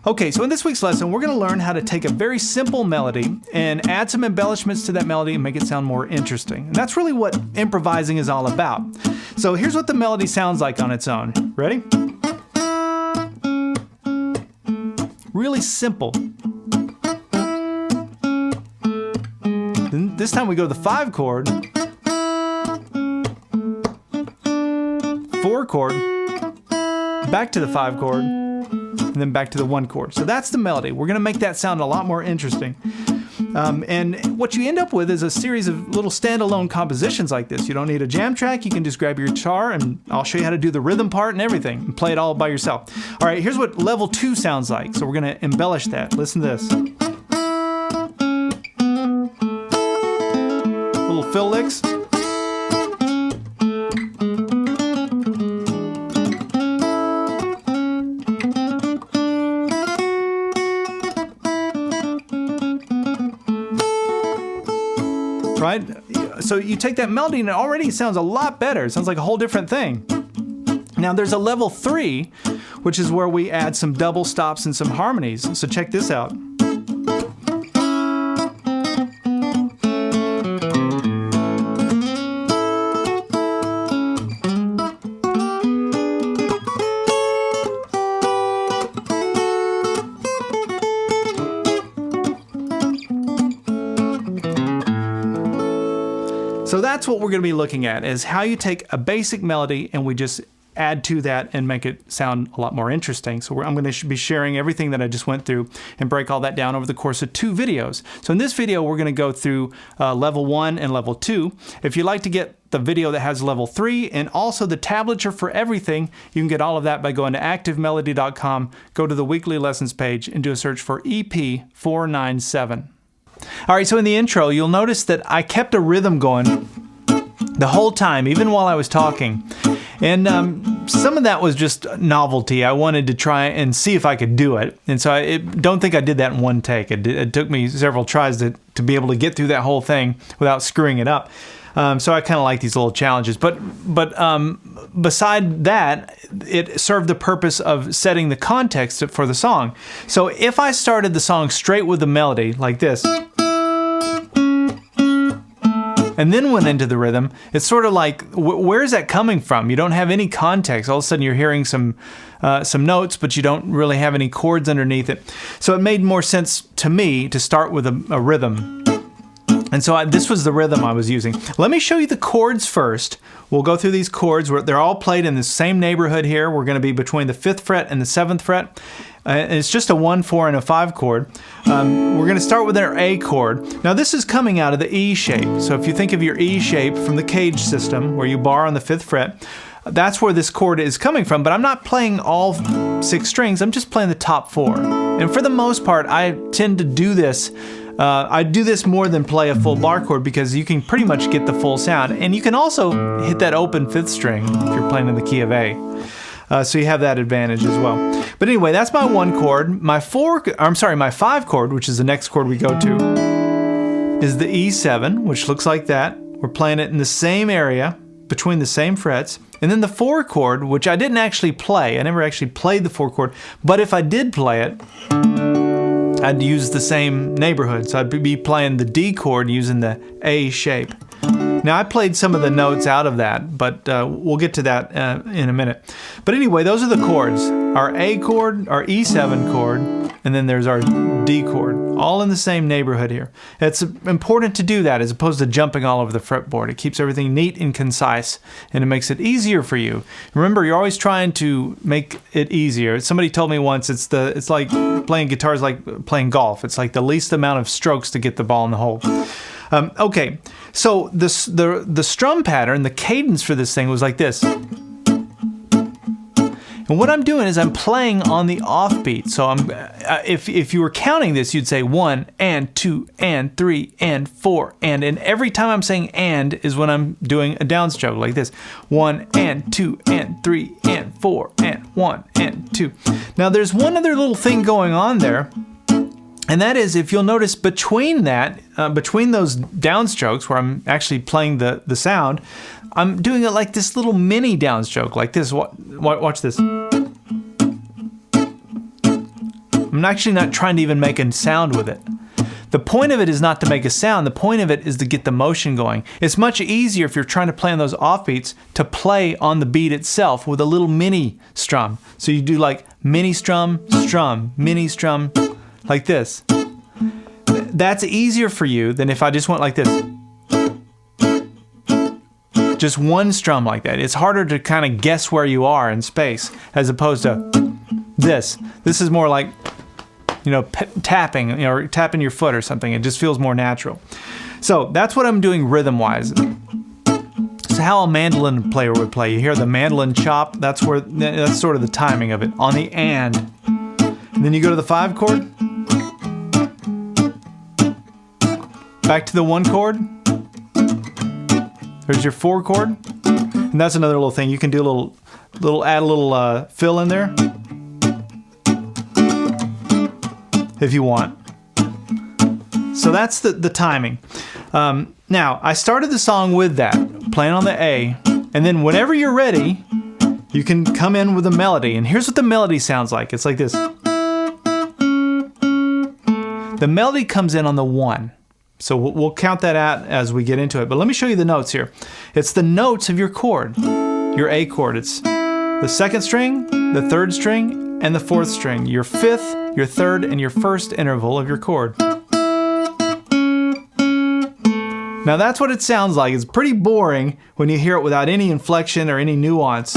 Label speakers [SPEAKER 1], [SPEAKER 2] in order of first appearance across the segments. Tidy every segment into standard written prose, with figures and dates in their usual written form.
[SPEAKER 1] Okay, so in this week's lesson, we're going to learn how to take a very simple melody and add some embellishments to that melody and make it sound more interesting. And that's really what improvising is all about. So here's what the melody sounds like on its own. Ready? Really simple. Then this time we go to the 5 chord, 4 chord, back to the 5 chord, and then back to the 1 chord. So that's the melody. We're going to make that sound a lot more interesting. And what you end up with is a series of little standalone compositions like this. You don't need a jam track. You can just grab your guitar and I'll show you how to do the rhythm part and everything and play it all by yourself. All right, here's what level 2 sounds like. So we're going to embellish that. Listen to this. Little fill licks. Right? So you take that melody and it already sounds a lot better. It sounds like a whole different thing. Now there's a level 3, which is where we add some double stops and some harmonies. So check this out. So that's what we're going to be looking at, is how you take a basic melody and we just add to that and make it sound a lot more interesting. So I'm going to be sharing everything that I just went through and break all that down over the course of 2 videos. So in this video, we're going to go through level 1 and level 2. If you'd like to get the video that has level 3 and also the tablature for everything, you can get all of that by going to activemelody.com, go to the weekly lessons page and do a search for EP497. All right, so in the intro, you'll notice that I kept a rhythm going the whole time, even while I was talking. And some of that was just novelty. I wanted to try and see if I could do it. And so I don't think I did that in one take. It took me several tries to be able to get through that whole thing without screwing it up. So I kind of like these little challenges. But beside that, it served the purpose of setting the context for the song. So if I started the song straight with the melody, like this, and then went into the rhythm, it's sort of like, where is that coming from? You don't have any context. All of a sudden you're hearing some notes, but you don't really have any chords underneath it. So it made more sense to me to start with a rhythm. And so this was the rhythm I was using. Let me show you the chords first. We'll go through these chords. They're all played in the same neighborhood here. We're going to be between the 5th fret and the 7th fret. It's just a 1, 4, and a 5 chord. We're going to start with our A chord. Now this is coming out of the E shape. So if you think of your E shape from the cage system, where you bar on the 5th fret, that's where this chord is coming from. But I'm not playing all 6 strings. I'm just playing the top 4. And for the most part, I tend to do this. I do this more than play a full bar chord because you can pretty much get the full sound. And you can also hit that open 5th string if you're playing in the key of A. So you have that advantage as well. But anyway, that's my 1 chord. My 5 chord, which is the next chord we go to, is the E7, which looks like that. We're playing it in the same area between the same frets. And then the 4 chord, which I didn't actually play. I never actually played the 4 chord. But if I did play it, I'd use the same neighborhood. So I'd be playing the D chord using the A shape. Now I played some of the notes out of that, but we'll get to that in a minute. But anyway, those are the chords. Our A chord, our E7 chord, and then there's our D chord, all in the same neighborhood here. It's important to do that as opposed to jumping all over the fretboard. It keeps everything neat and concise, and it makes it easier for you. Remember, you're always trying to make it easier. Somebody told me once it's like playing guitar is like playing golf. It's like the least amount of strokes to get the ball in the hole. Okay, so the strum pattern, the cadence for this thing was like this. And what I'm doing is I'm playing on the offbeat. So if you were counting this, you'd say 1 and 2 and 3 and 4 and every time I'm saying and is when I'm doing a downstroke like this. 1 and 2 and 3 and 4 and 1 and 2. Now there's one other little thing going on there. And that is, if you'll notice between that, between those downstrokes where I'm actually playing the sound, I'm doing it like this little mini downstroke, like this. Watch this. I'm actually not trying to even make a sound with it. The point of it is not to make a sound. The point of it is to get the motion going. It's much easier if you're trying to play on those offbeats to play on the beat itself with a little mini strum. So you do like mini strum, strum, mini strum, like this. That's easier for you than if I just went like this. Just one strum like that. It's harder to kind of guess where you are in space as opposed to this. This is more like, you know, tapping, or tapping your foot or something. It just feels more natural. So that's what I'm doing rhythm-wise. It's how a mandolin player would play. You hear the mandolin chop. That's sort of the timing of it on the and. And then you go to the 5 chord. Back to the 1 chord. There's your 4 chord. And that's another little thing. You can do add a little fill in there if you want. So that's the timing. Now, I started the song with that, playing on the A, and then whenever you're ready, you can come in with a melody. And here's what the melody sounds like. It's like this. The melody comes in on the 1. So we'll count that out as we get into it. But let me show you the notes here. It's the notes of your chord, your A chord. It's the 2nd string, the 3rd string, and the 4th string. Your 5th, your 3rd, and your 1st interval of your chord. Now that's what it sounds like. It's pretty boring when you hear it without any inflection or any nuance.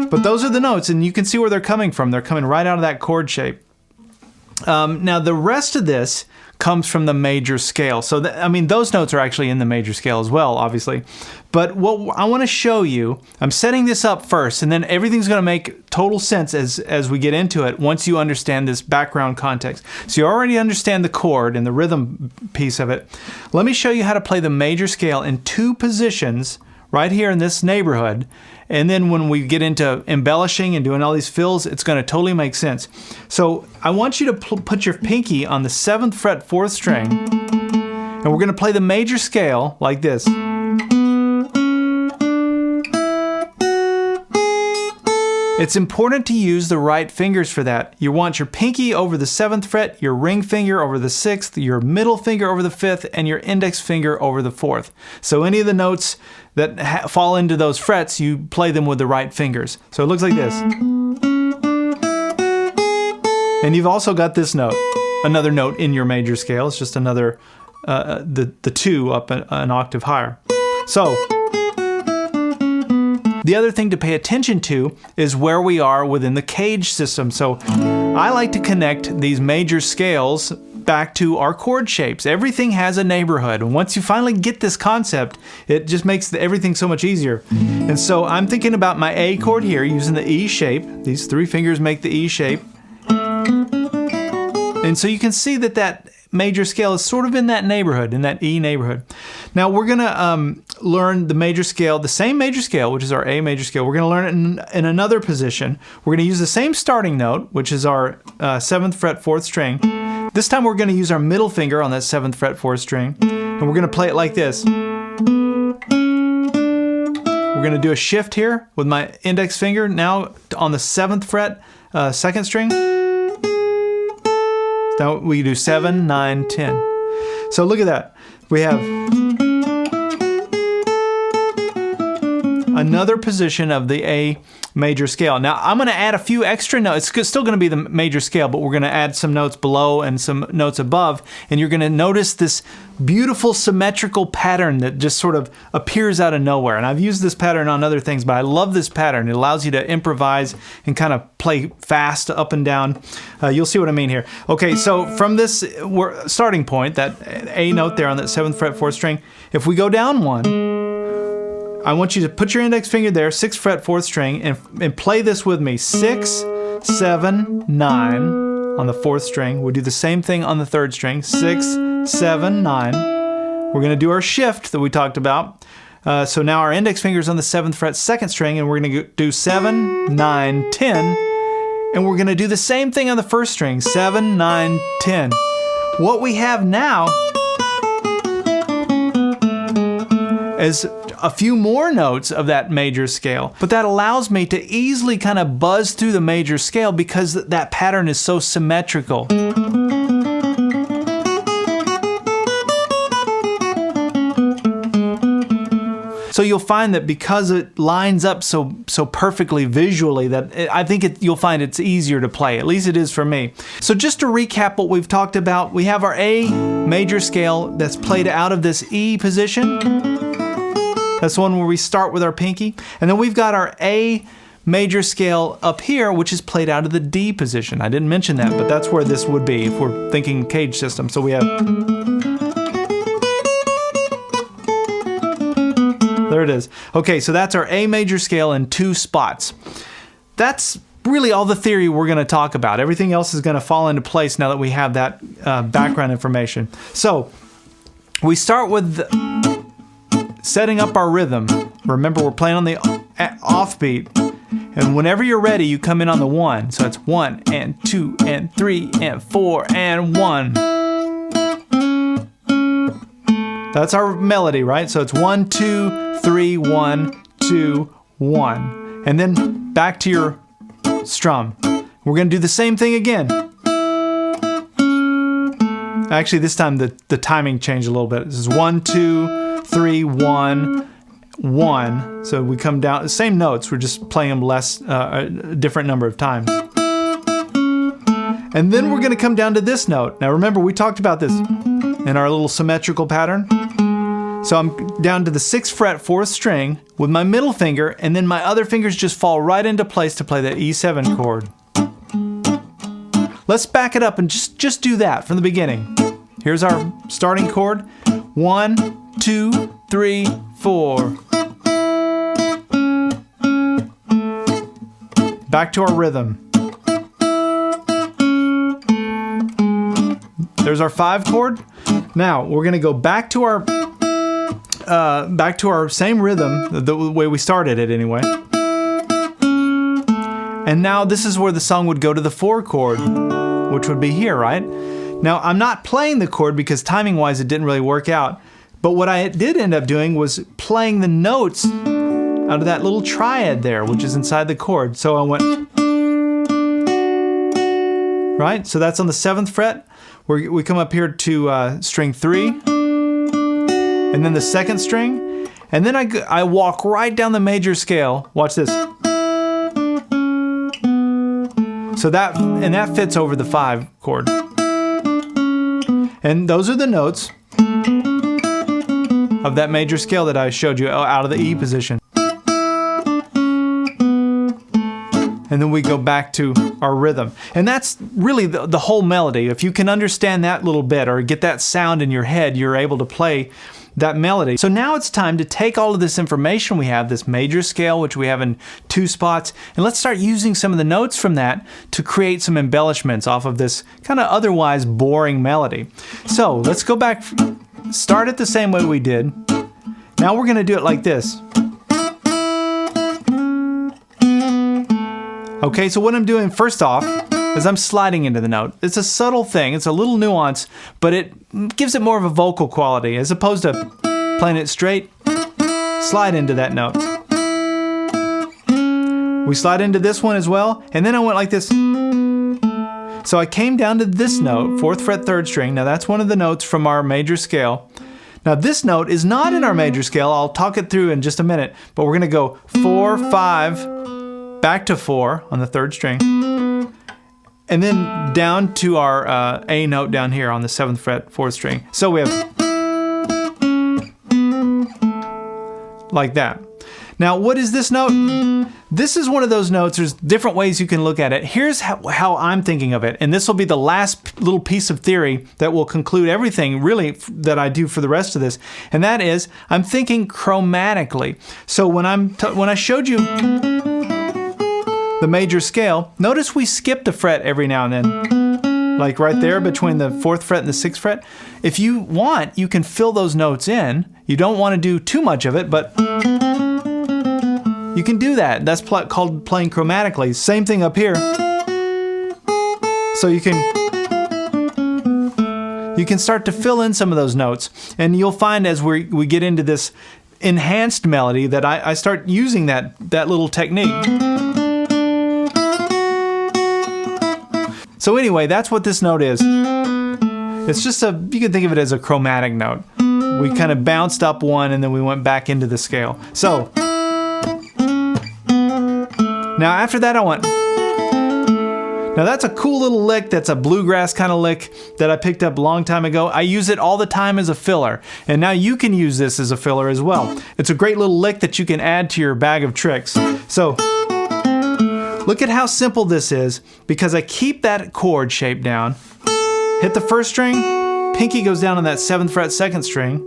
[SPEAKER 1] But those are the notes, and you can see where they're coming from. They're coming right out of that chord shape. Now the rest of this comes from the major scale. So, those notes are actually in the major scale as well, obviously. But what I want to show you, I'm setting this up first, and then everything's going to make total sense as we get into it once you understand this background context. So you already understand the chord and the rhythm piece of it. Let me show you how to play the major scale in 2 positions right here in this neighborhood. And then when we get into embellishing and doing all these fills, it's going to totally make sense. So I want you to put your pinky on the 7th fret 4th string, and we're going to play the major scale like this. It's important to use the right fingers for that. You want your pinky over the 7th fret, your ring finger over the 6th, your middle finger over the 5th, and your index finger over the 4th. So any of the notes that fall into those frets, you play them with the right fingers. So it looks like this. And you've also got this note, another note in your major scale. It's just another, the 2 up an octave higher. So the other thing to pay attention to is where we are within the cage system. So I like to connect these major scales back to our chord shapes. Everything has a neighborhood, and once you finally get this concept, it just makes everything so much easier. And so I'm thinking about my A chord here using the E shape. These 3 fingers make the E shape. And so you can see that major scale is sort of in that neighborhood, in that E neighborhood. Now we're going to learn the major scale, the same major scale, which is our A major scale. We're going to learn it in another position. We're going to use the same starting note, which is our 7th fret 4th string. This time we're going to use our middle finger on that 7th fret 4th string, and we're going to play it like this. We're going to do a shift here with my index finger now on the 7th fret 2nd string. Now we do 7, 9, 10. So look at that. We have another position of the A major scale. Now I'm going to add a few extra notes. It's still going to be the major scale, but we're going to add some notes below and some notes above, and you're going to notice this beautiful symmetrical pattern that just sort of appears out of nowhere. And I've used this pattern on other things, but I love this pattern. It allows you to improvise and kind of play fast up and down. You'll see what I mean here. Okay, so from this starting point, that A note there on that 7th fret 4th string, if we go down 1, I want you to put your index finger there, 6th fret 4th string, and play this with me. 6, 7, 9 on the 4th string. We'll do the same thing on the 3rd string. 6, 7, 9. We're going to do our shift that we talked about. So now our index finger is on the 7th fret 2nd string, and we're going to do 7, 9, 10. And we're going to do the same thing on the 1st string. 7, 9, 10. What we have now as a few more notes of that major scale. But that allows me to easily kind of buzz through the major scale because that pattern is so symmetrical. So you'll find that because it lines up so perfectly visually that I think you'll find it's easier to play. At least it is for me. So just to recap what we've talked about, we have our A major scale that's played out of this E position. That's the one where we start with our pinky. And then we've got our A major scale up here, which is played out of the D position. I didn't mention that, but that's where this would be if we're thinking cage system. So we have... There it is. Okay, so that's our A major scale in 2 spots. That's really all the theory we're going to talk about. Everything else is going to fall into place now that we have that background information. So we start with setting up our rhythm. Remember, we're playing on the offbeat. And whenever you're ready, you come in on the 1. So it's 1 and 2 and 3 and 4 and 1. That's our melody, right? So it's 1, 2, 3, 1, 2, 1. And then back to your strum. We're going to do the same thing again. Actually, this time the timing changed a little bit. This is 1, 2, 3, 1, 1. So we come down, the same notes, we're just playing them a different number of times. And then we're going to come down to this note. Now remember, we talked about this in our little symmetrical pattern. So I'm down to the 6th fret, 4th string with my middle finger, and then my other fingers just fall right into place to play that E7 chord. Let's back it up and just do that from the beginning. Here's our starting chord. 1, 2, 3, 4. Back to our rhythm. There's our 5 chord. Now we're going to go back to our same rhythm, the way we started it anyway. And now this is where the song would go to the 4 chord, which would be here, right? Now I'm not playing the chord because timing-wise it didn't really work out. But what I did end up doing was playing the notes out of that little triad there, which is inside the chord. So I went, right? So that's on the 7th fret. We come up here to string 3, and then the 2nd string, and then I walk right down the major scale. Watch this. So that fits over the 5 chord. And those are the notes of that major scale that I showed you out of the E position. And then we go back to our rhythm. And that's really the whole melody. If you can understand that little bit or get that sound in your head, you're able to play that melody. So now it's time to take all of this information we have, this major scale, which we have in 2 spots, and let's start using some of the notes from that to create some embellishments off of this kind of otherwise boring melody. So let's go back, start it the same way we did. Now we're going to do it like this. Okay, so what I'm doing first off is I'm sliding into the note. It's a subtle thing, it's a little nuance, but it gives it more of a vocal quality as opposed to playing it straight. Slide into that note. We slide into this one as well, and then I went like this. So I came down to this note, 4th fret, 3rd string. Now that's one of the notes from our major scale. Now this note is not in our major scale. I'll talk it through in just a minute, but we're going to go 4, 5, back to 4 on the 3rd string, and then down to our A note down here on the 7th fret, 4th string. So we have like that. Now what is this note? This is one of those notes. There's different ways you can look at it. Here's how I'm thinking of it, and this will be the last little piece of theory that will conclude everything really that I do for the rest of this, and that is I'm thinking chromatically. So when I showed you the major scale, notice we skipped a fret every now and then, like right there between the 4th fret and the 6th fret. If you want, you can fill those notes in. You don't want to do too much of it, but you can do that. That's called playing chromatically. Same thing up here. So you can start to fill in some of those notes, and you'll find as we get into this enhanced melody that I start using that little technique. So anyway, that's what this note is. It's just you can think of it as a chromatic note. We kind of bounced up one and then we went back into the scale. So now after that I went. Now that's a cool little lick. That's a bluegrass kind of lick that I picked up a long time ago. I use it all the time as a filler. And now you can use this as a filler as well. It's a great little lick that you can add to your bag of tricks. So look at how simple this is, because I keep that chord shape down. Hit the first string, pinky goes down on that 7th fret 2nd string.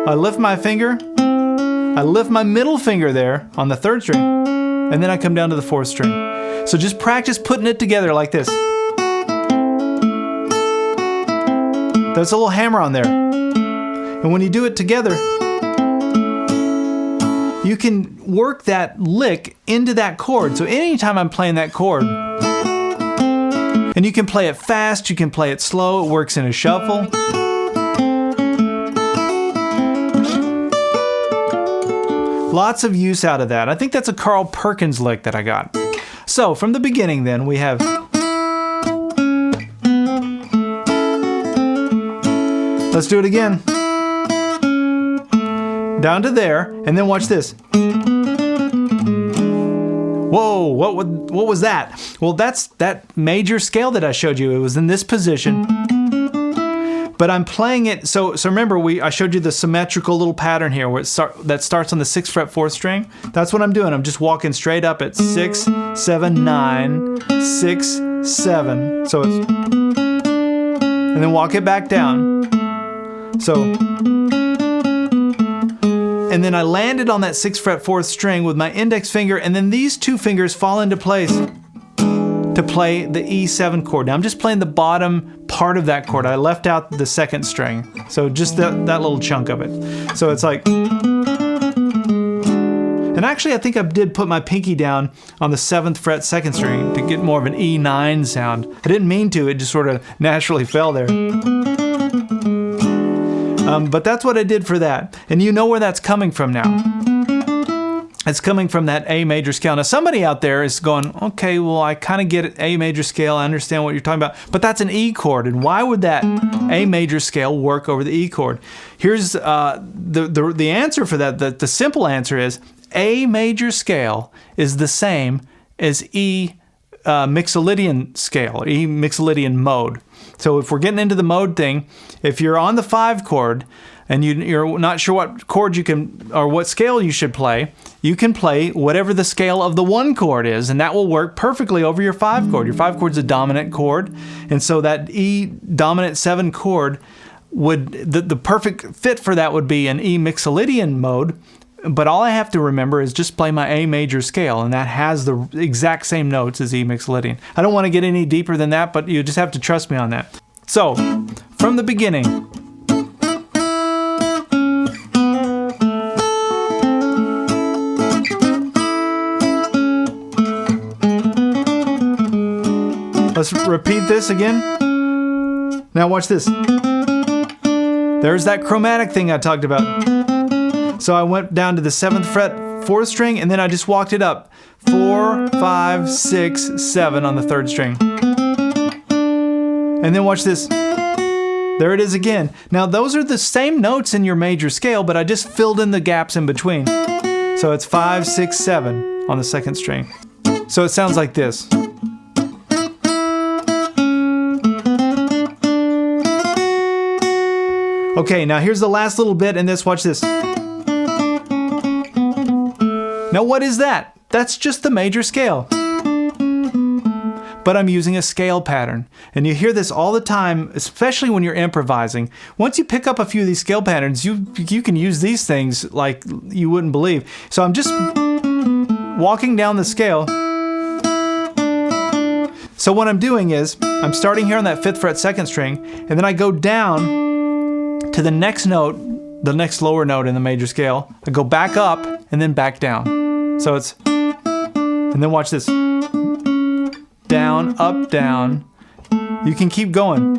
[SPEAKER 1] I lift my finger, I lift my middle finger there on the 3rd string, and then I come down to the 4th string. So just practice putting it together like this. There's a little hammer on there. And when you do it together, you can work that lick into that chord. So anytime I'm playing that chord, and you can play it fast, you can play it slow, it works in a shuffle. Lots of use out of that. I think that's a Carl Perkins lick that I got. So from the beginning then, we have let's do it again. Down to there, and then watch this. Whoa, what was that? Well, that's that major scale that I showed you. It was in this position. But I'm playing it, so remember I showed you the symmetrical little pattern here where that starts on the 6th fret 4th string. That's what I'm doing. I'm just walking straight up at 6, 7, 9, 6, 7. So it's, and then walk it back down. So, and then I landed on that 6th fret 4th string with my index finger, and then these two fingers fall into place to play the E7 chord. Now I'm just playing the bottom part of that chord. I left out the 2nd string. So just that little chunk of it. So it's like, and actually I think I did put my pinky down on the 7th fret 2nd string to get more of an E9 sound. I didn't mean to, it just sort of naturally fell there. But that's what I did for that. And you know where that's coming from now. It's coming from that A major scale. Now somebody out there is going, okay, well I kind of get it, A major scale, I understand what you're talking about, but that's an E chord, and why would that A major scale work over the E chord? Here's the answer for that. The simple answer is A major scale is the same as E Mixolydian scale, E Mixolydian mode. So if we're getting into the mode thing, if you're on the 5 chord, and you're not sure what chord you can, or what scale you should play, you can play whatever the scale of the 1 chord is, and that will work perfectly over your 5 chord. Your 5 chord is a dominant chord, and so that E dominant 7 chord would, the perfect fit for that would be an E Mixolydian mode, but all I have to remember is just play my A major scale, and that has the exact same notes as E Mixolydian. I don't want to get any deeper than that, but you just have to trust me on that. So, from the beginning, let's repeat this again. Now watch this. There's that chromatic thing I talked about. So I went down to the 7th fret 4th string, and then I just walked it up. 4, 5, 6, 7 on the 3rd string. And then watch this. There it is again. Now those are the same notes in your major scale, but I just filled in the gaps in between. So it's 5, 6, 7 on the 2nd string. So it sounds like this. Okay, now here's the last little bit in this. Watch this. Now what is that? That's just the major scale. But I'm using a scale pattern. And you hear this all the time, especially when you're improvising. Once you pick up a few of these scale patterns, you can use these things like you wouldn't believe. So I'm just walking down the scale. So what I'm doing is, I'm starting here on that 5th fret 2nd string, and then I go down to the next note, the next lower note in the major scale. I go back up and then back down. So it's, and then watch this. Down, up, down. You can keep going.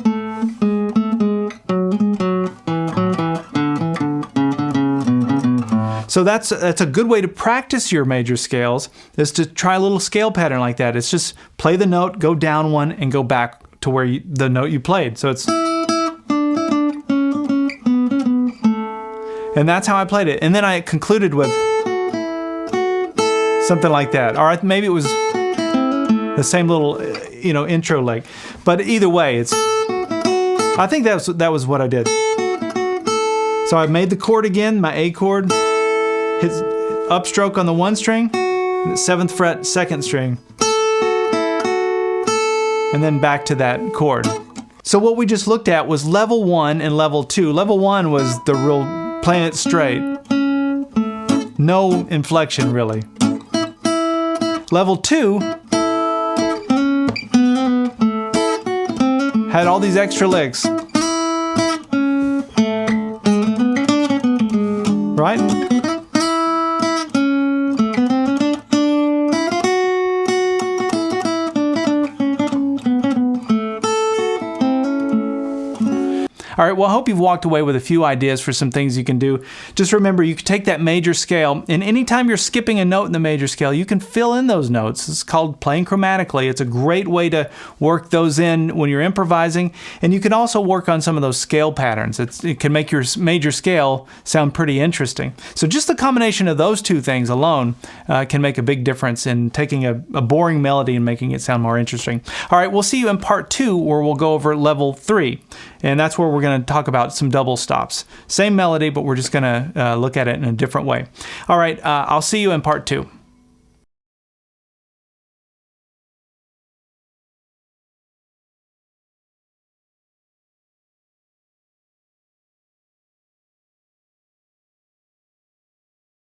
[SPEAKER 1] So that's a good way to practice your major scales, is to try a little scale pattern like that. It's just play the note, go down one, and go back to where the note you played. So it's, and that's how I played it. And then I concluded with something like that. Or maybe it was the same little, intro leg. But either way, I think that was what I did. So I made the chord again, my A chord, hit upstroke on the 1 string, and the 7th fret, 2nd string, and then back to that chord. So what we just looked at was level 1 and level 2. Level 1 was the real playing it straight. No inflection, really. Level 2 had all these extra licks. Right? All right, well, I hope you've walked away with a few ideas for some things you can do. Just remember, you can take that major scale, and anytime you're skipping a note in the major scale, you can fill in those notes. It's called playing chromatically. It's a great way to work those in when you're improvising, and you can also work on some of those scale patterns. It can make your major scale sound pretty interesting. So just the combination of those two things alone can make a big difference in taking a boring melody and making it sound more interesting. All right, we'll see you in part 2, where we'll go over level 3, and that's where we're going to talk about some double stops. Same melody, but we're just going to look at it in a different way. All right, I'll see you in part 2.